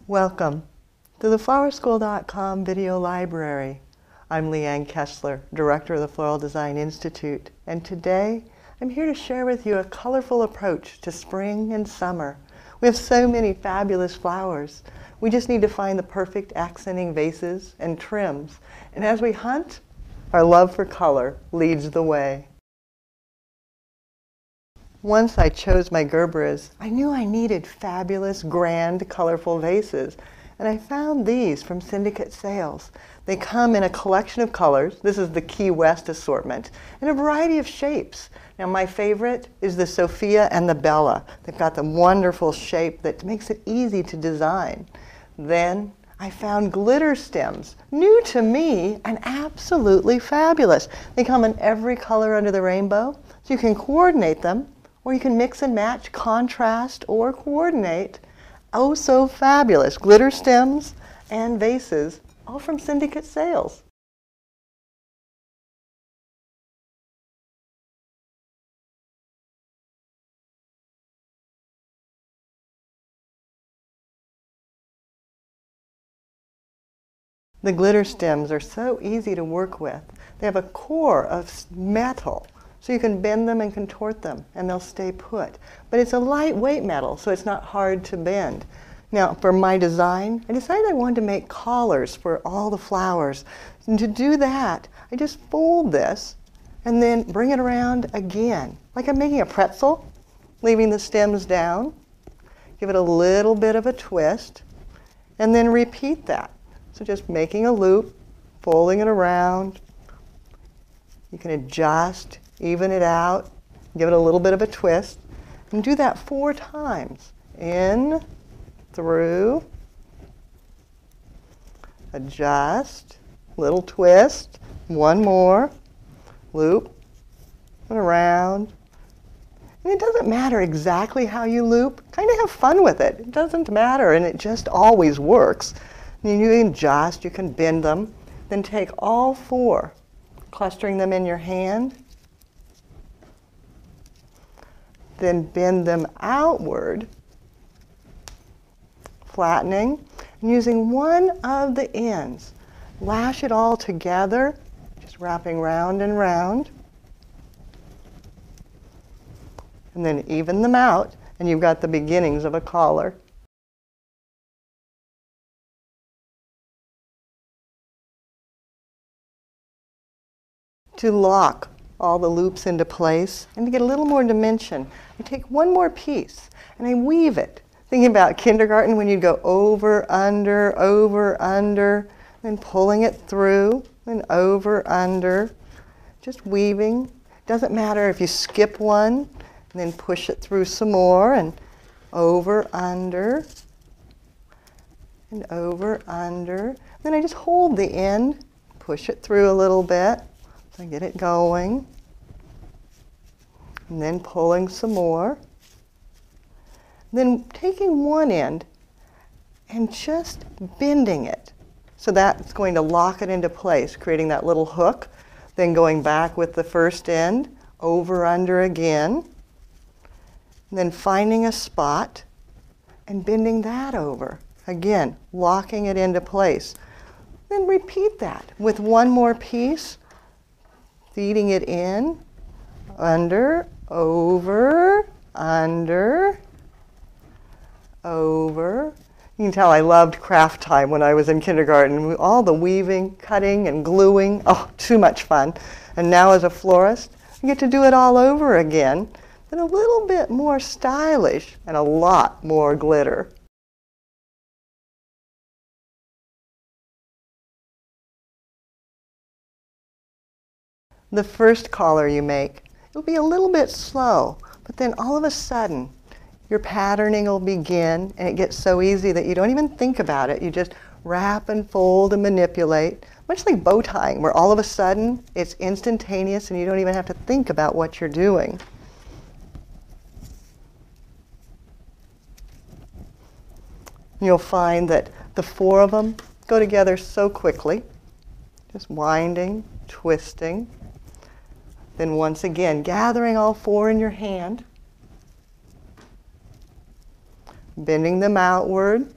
Welcome to the flowerschool.com video library. I'm Leanne Kesler, Director of the Floral Design Institute, and today I'm here to share with you a colorful approach to spring and summer. We have so many fabulous flowers. We just need to find the perfect accenting vases and trims. And as we hunt, our love for color leads the way. Once I chose my Gerberas, I knew I needed fabulous, grand, colorful vases. And I found these from Syndicate Sales. They come in a collection of colors. This is the Key West Assortment, in a variety of shapes. Now my favorite is the Sophia and the Bella. They've got the wonderful shape that makes it easy to design. Then I found glitter stems, new to me and absolutely fabulous. They come in every color under the rainbow, so you can coordinate them, or you can mix and match, contrast, or coordinate. Oh, so fabulous glitter stems and vases, all from Syndicate Sales. The glitter stems are so easy to work with. They have a core of metal, so you can bend them and contort them, and they'll stay put. But it's a lightweight metal, so it's not hard to bend. Now, for my design, I decided I wanted to make collars for all the flowers. And to do that, I just fold this and then bring it around again, like I'm making a pretzel, leaving the stems down. Give it a little bit of a twist, and then repeat that. So just making a loop, folding it around. You can adjust, even it out, give it a little bit of a twist, and do that 4 times. In, through, adjust, little twist, one more, loop, and around. And it doesn't matter exactly how you loop, kind of have fun with it. It doesn't matter, and it just always works. And you can adjust, you can bend them, then take all 4, clustering them in your hand, then bend them outward, flattening, and using one of the ends. Lash it all together, just wrapping round and round. And then even them out, and you've got the beginnings of a collar. To lock all the loops into place and to get a little more dimension, I take one more piece and I weave it. Thinking about kindergarten when you'd go over, under, then pulling it through, then over, under, just weaving. Doesn't matter if you skip one and then push it through some more, and over, under, and over, under. Then I just hold the end, push it through a little bit. So get it going, and then pulling some more. Then taking one end and just bending it. So that's going to lock it into place, creating that little hook. Then going back with the first end, over, under again. And then finding a spot and bending that over. Again, locking it into place. Then repeat that with one more piece. Feeding it in, under, over, under, over. You can tell I loved craft time when I was in kindergarten. All the weaving, cutting, and gluing. Oh, too much fun. And now as a florist, I get to do it all over again, but a little bit more stylish and a lot more glitter. The first collar you make, it'll be a little bit slow, but then all of a sudden, your patterning will begin, and it gets so easy that you don't even think about it. You just wrap and fold and manipulate, much like bow tying, where all of a sudden it's instantaneous and you don't even have to think about what you're doing. You'll find that the 4 of them go together so quickly, just winding, twisting. Then once again, gathering all 4 in your hand, bending them outward,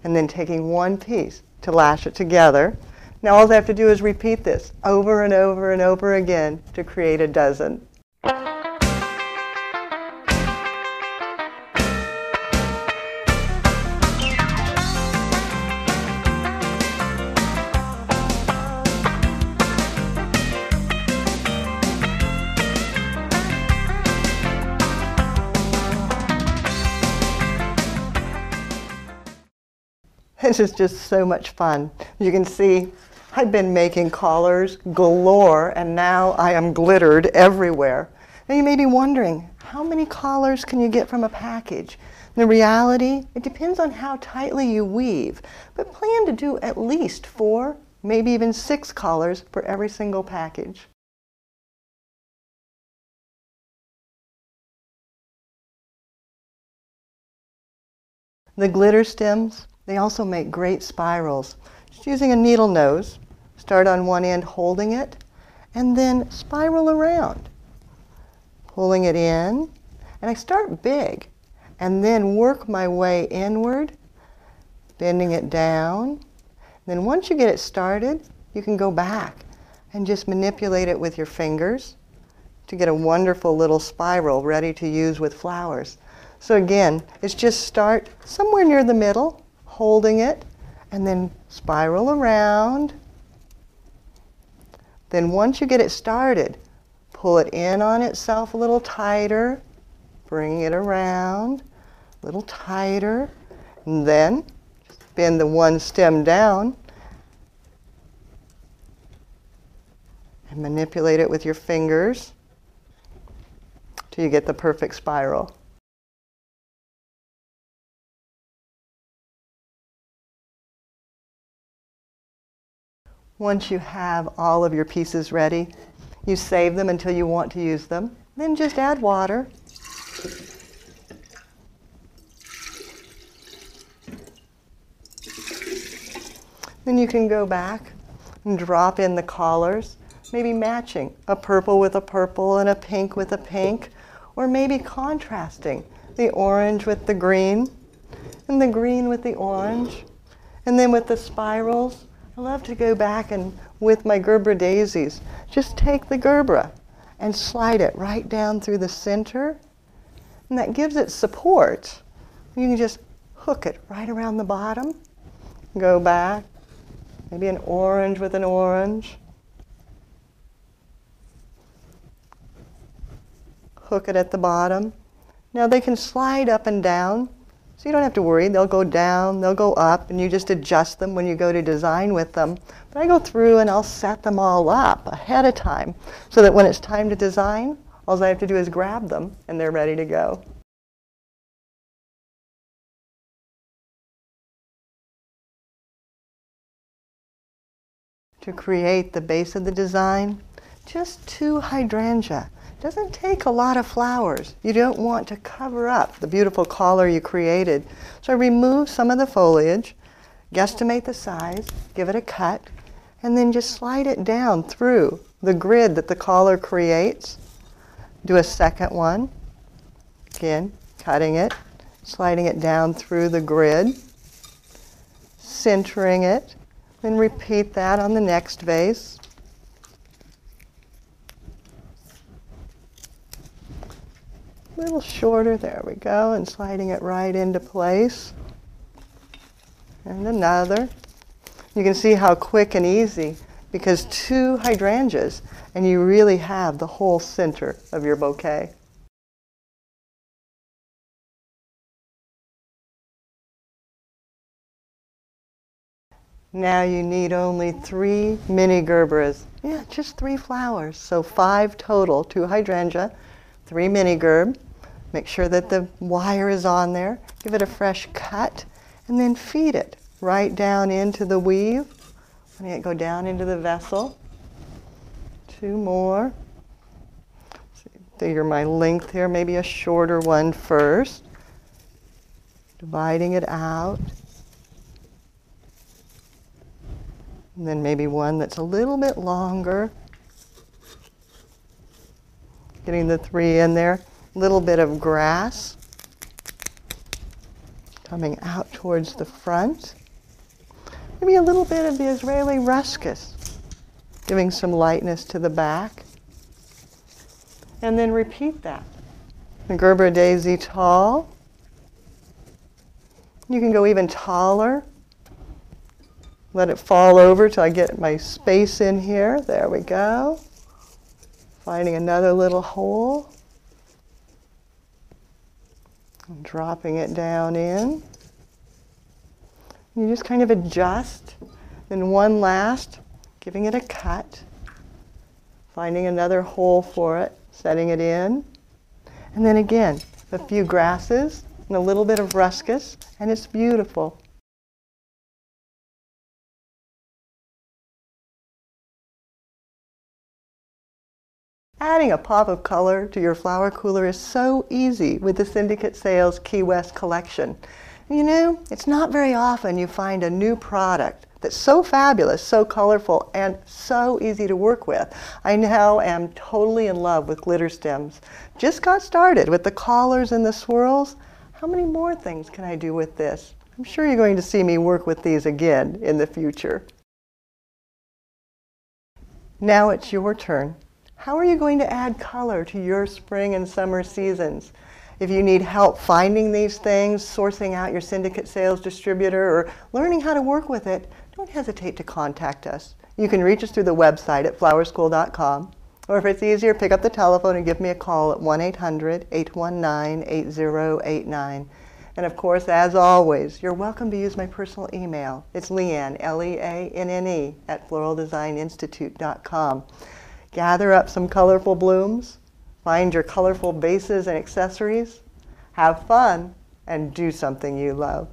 and then taking one piece to lash it together. Now all they have to do is repeat this over and over and over again to create a dozen. This is just so much fun. You can see I've been making collars galore, and now I am glittered everywhere. Now you may be wondering, how many collars can you get from a package? The reality, it depends on how tightly you weave, but plan to do at least 4, maybe even 6 collars for every single package. The glitter stems, they also make great spirals. Just using a needle nose, start on one end holding it, and then spiral around. Pulling it in, and I start big, and then work my way inward, bending it down. Then once you get it started, you can go back and just manipulate it with your fingers to get a wonderful little spiral ready to use with flowers. So again, it's just start somewhere near the middle, holding it, and then spiral around. Then once you get it started, pull it in on itself a little tighter, bring it around, a little tighter, and then bend the one stem down and manipulate it with your fingers till you get the perfect spiral. Once you have all of your pieces ready, you save them until you want to use them. Then just add water. Then you can go back and drop in the collars, maybe matching a purple with a purple and a pink with a pink, or maybe contrasting the orange with the green and the green with the orange. And then with the spirals, I love to go back and with my Gerbera daisies, just take the Gerbera and slide it right down through the center, and that gives it support. You can just hook it right around the bottom, go back, maybe an orange with an orange, hook it at the bottom. Now they can slide up and down, so you don't have to worry. They'll go down, they'll go up, and you just adjust them when you go to design with them. But I go through and I'll set them all up ahead of time so that when it's time to design, all I have to do is grab them and they're ready to go. To create the base of the design, just 2 hydrangea. Doesn't take a lot of flowers. You don't want to cover up the beautiful collar you created. So I remove some of the foliage, guesstimate the size, give it a cut, and then just slide it down through the grid that the collar creates. Do a second one. Again, cutting it, sliding it down through the grid, centering it, then repeat that on the next vase. A little shorter, there we go, and sliding it right into place. And another. You can see how quick and easy, because 2 hydrangeas, and you really have the whole center of your bouquet. Now you need only 3 mini Gerberas. Yeah, just 3 flowers, so 5 total, 2 hydrangea, 3 mini gerb. Make sure that the wire is on there. Give it a fresh cut, and then feed it right down into the weave. Letting it go down into the vessel. 2 more. Figure my length here, maybe a shorter one first. Dividing it out. And then maybe one that's a little bit longer. Getting the 3 in there. Little bit of grass coming out towards the front. Maybe a little bit of the Israeli ruscus, giving some lightness to the back. And then repeat that. The Gerber daisy tall. You can go even taller. Let it fall over till I get my space in here. There we go. Finding another little hole. And dropping it down in. You just kind of adjust. Then one last, giving it a cut. Finding another hole for it, setting it in. And then again, a few grasses and a little bit of ruscus, and it's beautiful. Adding a pop of color to your flower cooler is so easy with the Syndicate Sales Key West collection. You know, it's not very often you find a new product that's so fabulous, so colorful, and so easy to work with. I now am totally in love with glitter stems. Just got started with the collars and the swirls. How many more things can I do with this? I'm sure you're going to see me work with these again in the future. Now it's your turn. How are you going to add color to your spring and summer seasons? If you need help finding these things, sourcing out your Syndicate Sales distributor, or learning how to work with it, don't hesitate to contact us. You can reach us through the website at flowerschool.com, or if it's easier, pick up the telephone and give me a call at 1-800-819-8089. And of course, as always, you're welcome to use my personal email. It's Leanne, Leanne, at floraldesigninstitute.com. Gather up some colorful blooms, find your colorful vases and accessories, have fun, and do something you love.